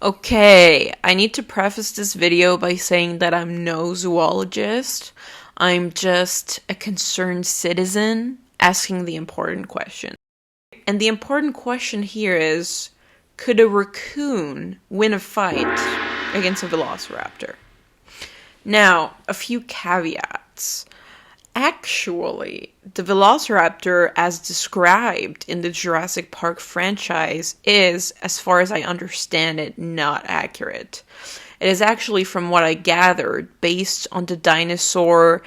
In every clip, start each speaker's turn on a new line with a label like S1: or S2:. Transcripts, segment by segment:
S1: Okay, I need to preface this video by saying that I'm no zoologist. I'm just a concerned citizen asking the important question. And the important question here is, could a raccoon win a fight against a velociraptor? Now, a few caveats. Actually, the velociraptor, as described in the Jurassic Park franchise, is, as far as I understand it, not accurate. It is actually, from what I gathered, based on the dinosaur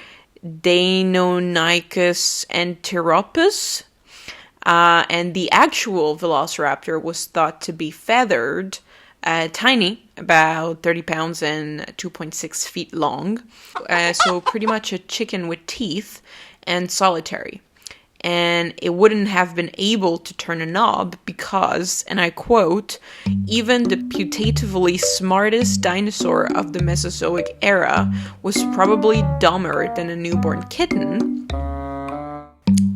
S1: Deinonychus enteropus, and the actual velociraptor was thought to be feathered, tiny, about 30 pounds and 2.6 feet long. So pretty much a chicken with teeth and solitary. And it wouldn't have been able to turn a knob because, and I quote, even the putatively smartest dinosaur of the Mesozoic era was probably dumber than a newborn kitten.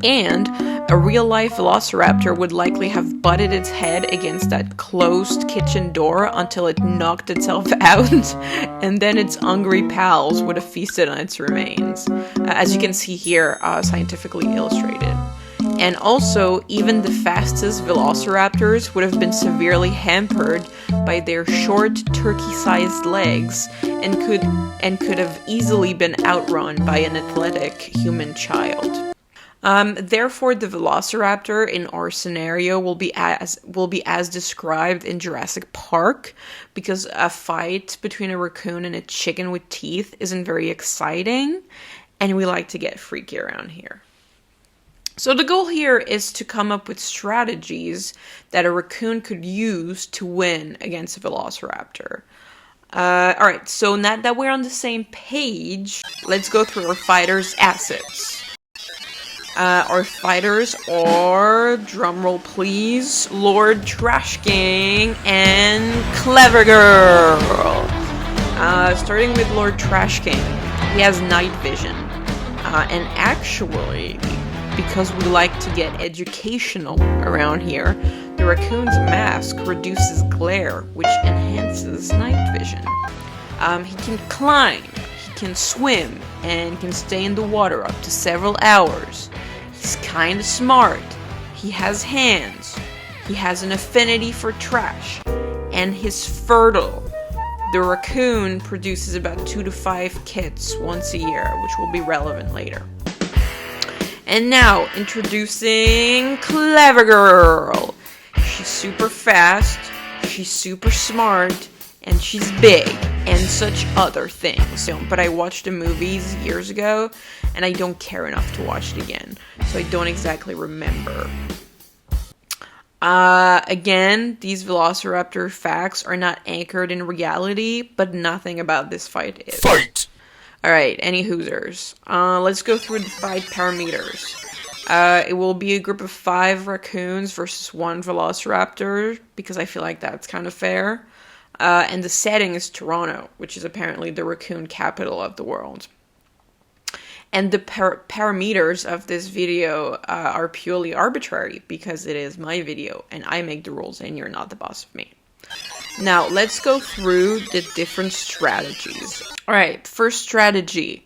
S1: And a real-life velociraptor would likely have butted its head against that closed kitchen door until it knocked itself out, and then its hungry pals would have feasted on its remains, as you can see here, scientifically illustrated. And also, even the fastest velociraptors would have been severely hampered by their short, turkey-sized legs, and could have easily been outrun by an athletic human child. Therefore, the velociraptor in our scenario will be as described in Jurassic Park, because a fight between a raccoon and a chicken with teeth isn't very exciting, and we like to get freaky around here. So the goal here is to come up with strategies that a raccoon could use to win against a velociraptor. Alright, so now that we're on the same page, let's go through our fighters' assets. Our fighters are, drumroll please, Lord Trashking and Clever Girl. Starting with Lord Trashking, he has night vision. And actually, because we like to get educational around here, the raccoon's mask reduces glare, which enhances night vision. He can climb, he can swim, and can stay in the water up to several hours. He's kinda smart, he has hands, he has an affinity for trash, and he's fertile. The raccoon produces about 2 to 5 kits once a year, which will be relevant later. And now, introducing Clever Girl. She's super fast, she's super smart, and she's big, and such other things. But I watched the movies years ago, and I don't care enough to watch it again, so I don't exactly remember. Again, these velociraptor facts are not anchored in reality, but nothing about this fight is.
S2: Fight!
S1: Alright, any hoosers. Let's go through the fight parameters. It will be a group of 5 raccoons versus 1 velociraptor, because I feel like that's kind of fair. And the setting is Toronto, which is apparently the raccoon capital of the world. And the parameters of this video are purely arbitrary, because it is my video, and I make the rules, and you're not the boss of me. Now, let's go through the different strategies. Alright, first strategy.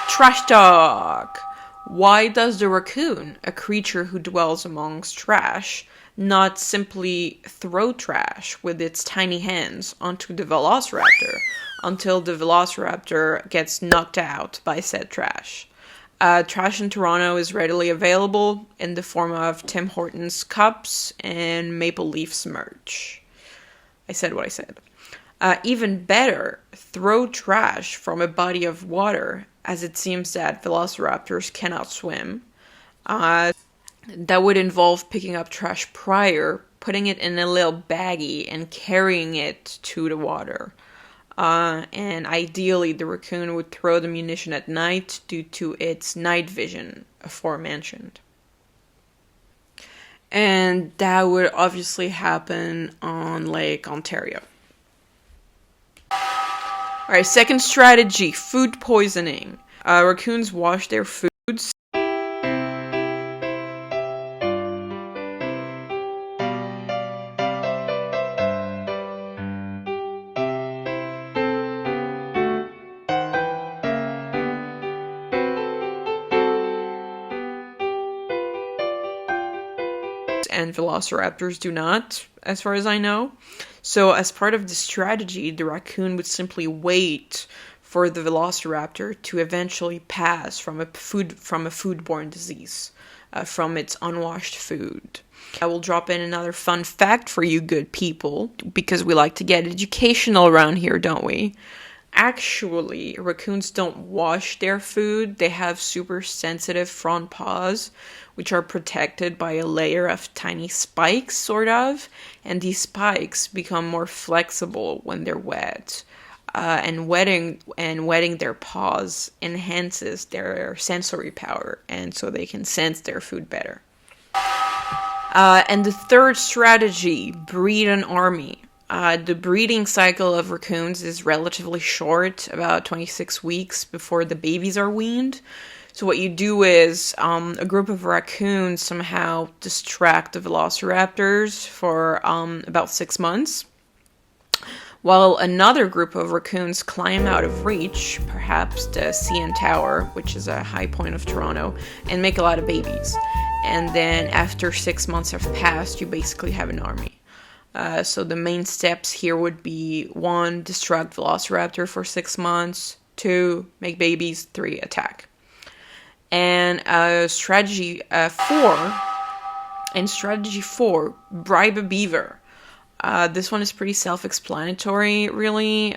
S1: Trash talk. Why does the raccoon, a creature who dwells amongst trash, not simply throw trash with its tiny hands onto the velociraptor until the velociraptor gets knocked out by said trash? Trash in Toronto is readily available in the form of Tim Hortons cups and Maple Leafs merch. I said what I said. Even better, throw trash from a body of water, as it seems that velociraptors cannot swim. That would involve picking up trash prior, putting it in a little baggie, and carrying it to the water. And ideally, the raccoon would throw the munition at night due to its night vision, aforementioned. And that would obviously happen on Lake Ontario. Alright, second strategy, food poisoning. Raccoons wash their foods. and velociraptors do not, as far as I know. So as part of the strategy, the raccoon would simply wait for the velociraptor to eventually pass from a foodborne disease, from its unwashed food. I will drop in another fun fact for you good people, because we like to get educational around here, don't we? Actually, raccoons don't wash their food. They have super sensitive front paws, which are protected by a layer of tiny spikes, sort of. And these spikes become more flexible when they're wet. And wetting their paws enhances their sensory power, and so they can sense their food better. And the third strategy, breed an army. The breeding cycle of raccoons is relatively short, about 26 weeks before the babies are weaned. So what you do is a group of raccoons somehow distract the velociraptors for about 6 months, while another group of raccoons climb out of reach, perhaps the CN Tower, which is a high point of Toronto, and make a lot of babies. And then after 6 months have passed, you basically have an army. So the main steps here would be 1, distract velociraptor for 6 months, 2, make babies, 3, attack. And strategy 4, bribe a beaver. This one is pretty self-explanatory, really.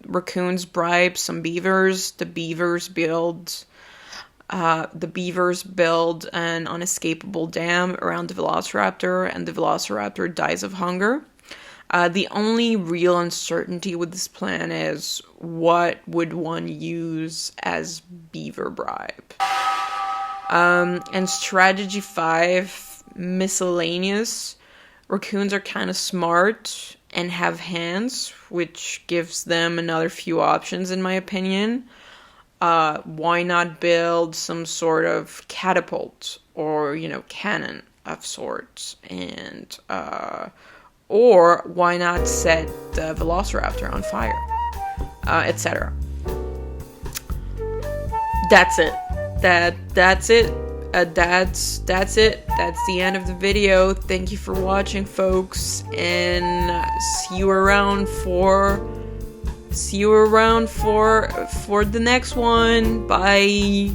S1: Raccoons bribe some beavers. The beavers build an unescapable dam around the velociraptor, and the velociraptor dies of hunger. The only real uncertainty with this plan is what would one use as beaver bribe. And strategy 5, miscellaneous. Raccoons are kind of smart and have hands, which gives them another few options, in my opinion. Why not build some sort of catapult or, cannon of sorts? And, or why not set the velociraptor on fire, etc. That's it. That's it. That's it. That's the end of the video. Thank you for watching, folks, and see you around for the next one. Bye.